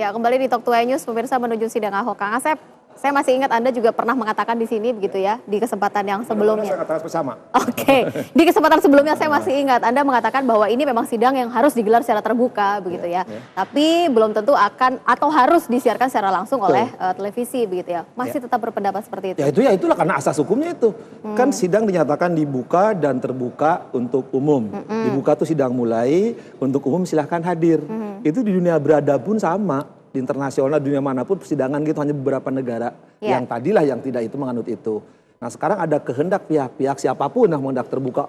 Ya, kembali di Talk to News, pemirsa menuju sidang Ahok. Kang Asep, saya masih ingat Anda juga pernah mengatakan di sini begitu ya, di kesempatan yang sebelumnya. Saya katakan bersama. Oke, di kesempatan sebelumnya saya masih ingat Anda mengatakan bahwa ini memang sidang yang harus digelar secara terbuka begitu ya. Tapi belum tentu akan atau harus disiarkan secara langsung oleh televisi begitu ya. Masih tetap berpendapat seperti itu. Ya itulah karena asas hukumnya itu. Kan sidang dinyatakan dibuka dan terbuka untuk umum. Dibuka tuh sidang mulai, untuk umum silahkan hadir. Itu di dunia beradab pun sama. Di internasional, dunia manapun persidangan gitu hanya beberapa negara yang tadilah yang tidak itu menganut itu. Nah sekarang ada kehendak pihak-pihak siapapun yang mengendak terbuka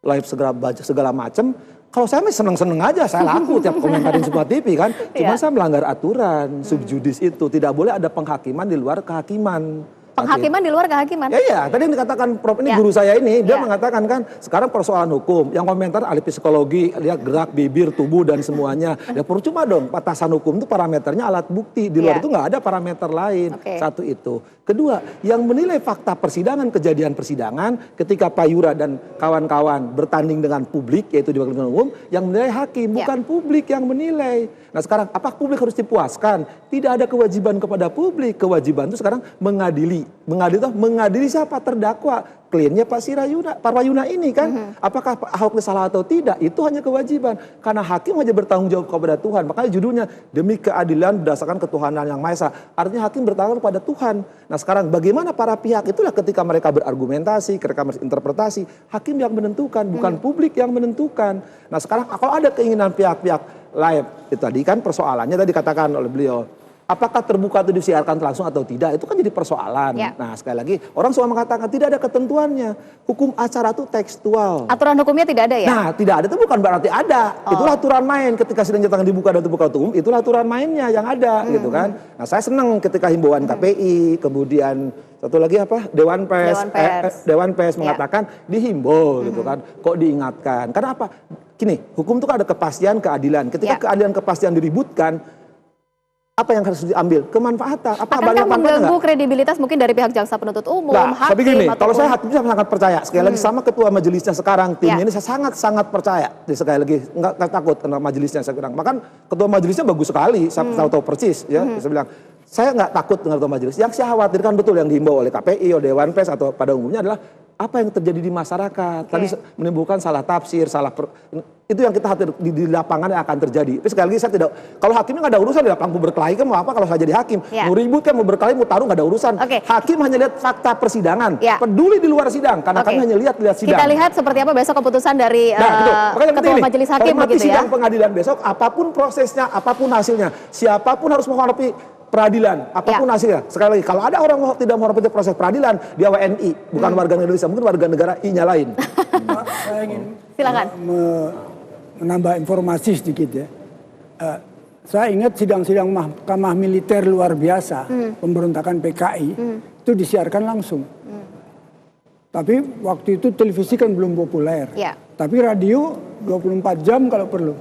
live segala macam. Kalau saya seneng-seneng aja, saya laku tiap komentarin semua TV kan. Cuma saya melanggar aturan subjudis itu. Tidak boleh ada penghakiman di luar kehakiman. Penghakiman di luar kehakiman? Iya, tadi yang dikatakan Prof ini guru saya ini, dia mengatakan kan sekarang persoalan hukum, yang komentar ahli psikologi, lihat gerak bibir, tubuh dan semuanya. Ya percuma dong, batasan hukum itu parameternya alat bukti, di luar itu nggak ada parameter lain. Satu itu. Kedua, yang menilai fakta persidangan, kejadian persidangan, ketika Pak Yura dan kawan-kawan bertanding dengan publik, yaitu di pengadilan umum, yang menilai hakim, bukan publik yang menilai. Nah sekarang, apakah publik harus dipuaskan? Tidak ada kewajiban kepada publik, kewajiban itu sekarang mengadili. Mengadili siapa? Terdakwa. Kliennya Pak Parwayuna ini kan. Apakah Pak Ahok salah atau tidak? Itu hanya kewajiban. Karena hakim hanya bertanggung jawab kepada Tuhan. Makanya judulnya demi keadilan berdasarkan ketuhanan yang Maha Esa. Artinya hakim bertanggung kepada Tuhan. Nah sekarang bagaimana para pihak itulah ketika mereka berargumentasi, ketika berinterpretasi, hakim yang menentukan, bukan publik yang menentukan. Nah sekarang kalau ada keinginan pihak-pihak lain, itu tadi kan persoalannya tadi dikatakan oleh beliau. Apakah terbuka itu disiarkan langsung atau tidak, itu kan jadi persoalan. Nah sekali lagi, orang semua mengatakan tidak ada ketentuannya. Hukum acara itu tekstual. Aturan hukumnya tidak ada ya? Nah tidak ada itu bukan berarti ada. Itulah aturan main ketika sidang nyatakan dibuka dan terbuka untuk umum, itulah aturan mainnya yang ada gitu kan. Nah saya senang ketika himbauan KPI, kemudian satu lagi apa, Dewan Pers mengatakan dihimbau gitu kan. Kok diingatkan, karena apa? Gini, hukum itu kan ada kepastian, keadilan. Ketika keadilan kepastian diributkan, apa yang harus diambil? Kemanfaatan. Akankah mengganggu kredibilitas mungkin dari pihak jaksa penuntut umum, hakim? Tapi gini, kalau saya hakim saya sangat percaya. Sekali lagi sama ketua majelisnya sekarang, tim ini saya sangat percaya. Jadi sekali lagi, nggak takut karena majelisnya sekarang. Bahkan ketua majelisnya bagus sekali, saya tahu persis. Ya, saya bilang, saya nggak takut dengan ketua majelis. Yang saya khawatirkan betul yang dihimbau oleh KPI, oleh Dewan Pers atau pada umumnya adalah apa yang terjadi di masyarakat. Tadi menimbulkan salah tafsir, itu yang kita khawatir di lapangan yang akan terjadi. Tapi sekali lagi saya tidak, kalau hakimnya nggak ada urusan di lapangan mau berkelahi kan mau apa kalau saya jadi hakim. Mau ribut kan, mau berkelahi, mau taruh nggak ada urusan. Hakim hanya lihat fakta persidangan, peduli di luar sidang karena kami hanya lihat sidang. Kita lihat seperti apa besok keputusan dari ketua majelis hakim begitu ya. Sidang ya. pengadilan besok, apapun prosesnya, apapun hasilnya, siapapun harus menghadapi peradilan, apapun hasilnya. Sekali lagi, kalau ada orang tidak menghormati proses peradilan, dia WNI, bukan warga negara Indonesia, mungkin warga negara I-nya lain. Saya ingin silakan menambah informasi sedikit ya. Saya ingat sidang-sidang mahkamah militer luar biasa, pemberontakan PKI, itu disiarkan langsung. Tapi waktu itu televisi kan belum populer. Tapi radio 24 jam kalau perlu.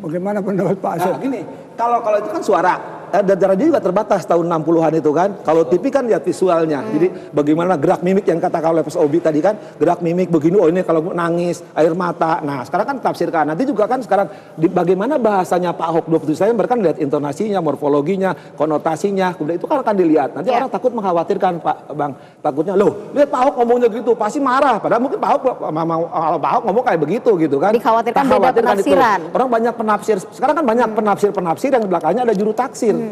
Bagaimana pendapat Pak Asep? Nah, gini, kalau itu kan suara. Dan radio juga terbatas tahun 60-an itu kan. Kalau TV kan lihat visualnya. Jadi bagaimana gerak mimik yang katakan oleh Mas Obi tadi kan. Gerak mimik begini, oh ini kalau nangis, air mata. Nah sekarang kan tafsirkan. Nanti juga kan sekarang bagaimana bahasanya Pak Ahok 27 saya mereka lihat intonasinya, morfologinya, konotasinya. Kemudian itu kan akan dilihat. Nanti orang takut mengkhawatirkan Pak Bang. Takutnya loh lihat Pak Ahok ngomongnya gitu pasti marah. Padahal mungkin Pak Ahok ngomong kayak begitu gitu kan. Dikhawatirkan beda penafsiran. Orang banyak penafsir. Sekarang kan banyak penafsir yang di belakangnya ada juru taksir.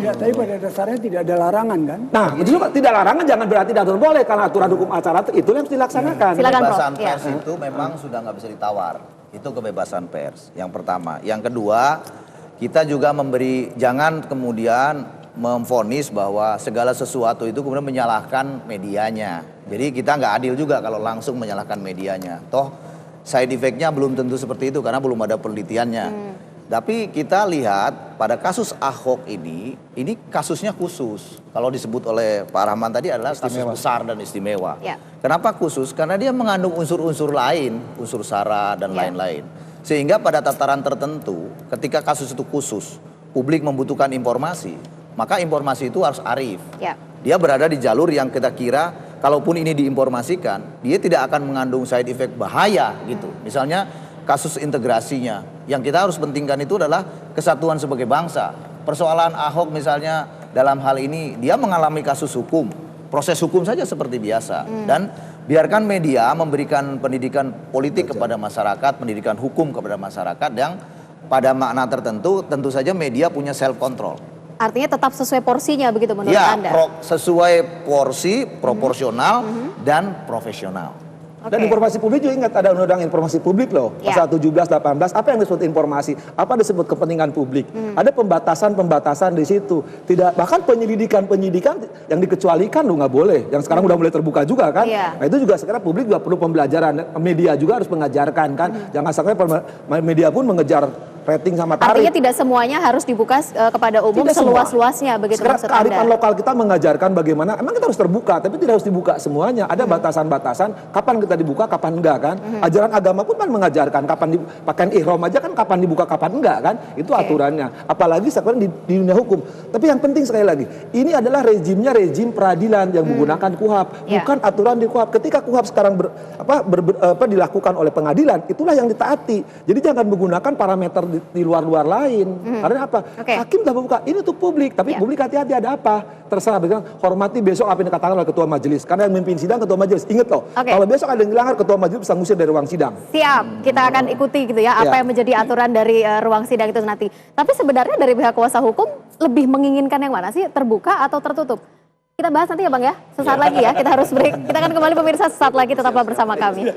Ya, tapi pada dasarnya tidak ada larangan kan? Nah, itu juga tidak larangan jangan berarti tidak boleh karena aturan hukum acara itu yang harus dilaksanakan. Kebebasan pers itu memang sudah nggak bisa ditawar. Itu kebebasan pers. Yang pertama, yang kedua kita juga jangan kemudian memvonis bahwa segala sesuatu itu kemudian menyalahkan medianya. Jadi kita nggak adil juga kalau langsung menyalahkan medianya. Toh side effect-nya belum tentu seperti itu karena belum ada penelitiannya. Tapi kita lihat pada kasus Ahok ini kasusnya khusus. Kalau disebut oleh Pak Rahman tadi adalah kasus besar dan istimewa. Kenapa khusus? Karena dia mengandung unsur-unsur lain, unsur SARA dan lain-lain. Sehingga pada tataran tertentu, ketika kasus itu khusus, publik membutuhkan informasi, maka informasi itu harus arif. Dia berada di jalur yang kita kira, kalaupun ini diinformasikan, dia tidak akan mengandung side effect bahaya gitu. Misalnya, kasus integrasinya. Yang kita harus pentingkan itu adalah kesatuan sebagai bangsa. Persoalan Ahok misalnya dalam hal ini dia mengalami kasus hukum, proses hukum saja seperti biasa. Dan biarkan media memberikan pendidikan politik kepada masyarakat, pendidikan hukum kepada masyarakat yang pada makna tertentu tentu saja media punya self control. Artinya tetap sesuai porsinya begitu menurut Ya, Anda? sesuai porsi, proporsional dan profesional. Dan informasi publik juga ingat ada undang-undang informasi publik loh, pasal 17, 18, apa yang disebut informasi, apa disebut kepentingan publik. Ada pembatasan-pembatasan di situ. Tidak, bahkan penyidikan yang dikecualikan lo nggak boleh. Yang sekarang udah mulai terbuka juga kan. Nah itu juga sekarang publik juga perlu pembelajaran. Media juga harus mengajarkan kan. Jangan sampai media pun mengejar rating sama tarif. Artinya tidak semuanya harus dibuka kepada umum seluas-luasnya begitu maksud Anda? Kearifan lokal kita mengajarkan bagaimana, emang kita harus terbuka, tapi tidak harus dibuka semuanya. Ada batasan-batasan, kapan kita dibuka, kapan enggak kan. Ajaran agama pun kan mengajarkan, kapan pakaian ihram aja kan kapan dibuka, kapan enggak kan. Itu aturannya. Apalagi sekarang di dunia hukum. Tapi yang penting sekali lagi, ini adalah rezimnya rezim peradilan yang menggunakan KUHP, bukan aturan di KUHP. Ketika KUHP sekarang dilakukan oleh pengadilan, itulah yang ditaati. Jadi jangan menggunakan parameter di luar-luar lain. Karena apa? Hakim telah membuka ini untuk publik, tapi publik hati-hati ada apa? Terserah, bilang hormati besok apa yang dikatakan oleh ketua majelis. Karena yang memimpin sidang ketua majelis. Ingat loh, kalau besok ada yang dilanggar, ketua majelis bisa ngusir dari ruang sidang. Siap, kita akan ikuti gitu ya apa yang menjadi aturan dari ruang sidang itu nanti. Tapi sebenarnya dari pihak kuasa hukum lebih menginginkan yang mana sih? Terbuka atau tertutup? Kita bahas nanti ya Bang ya, sesaat lagi ya, kita harus break. Kita akan kembali pemirsa sesaat lagi, tetaplah bersama kami.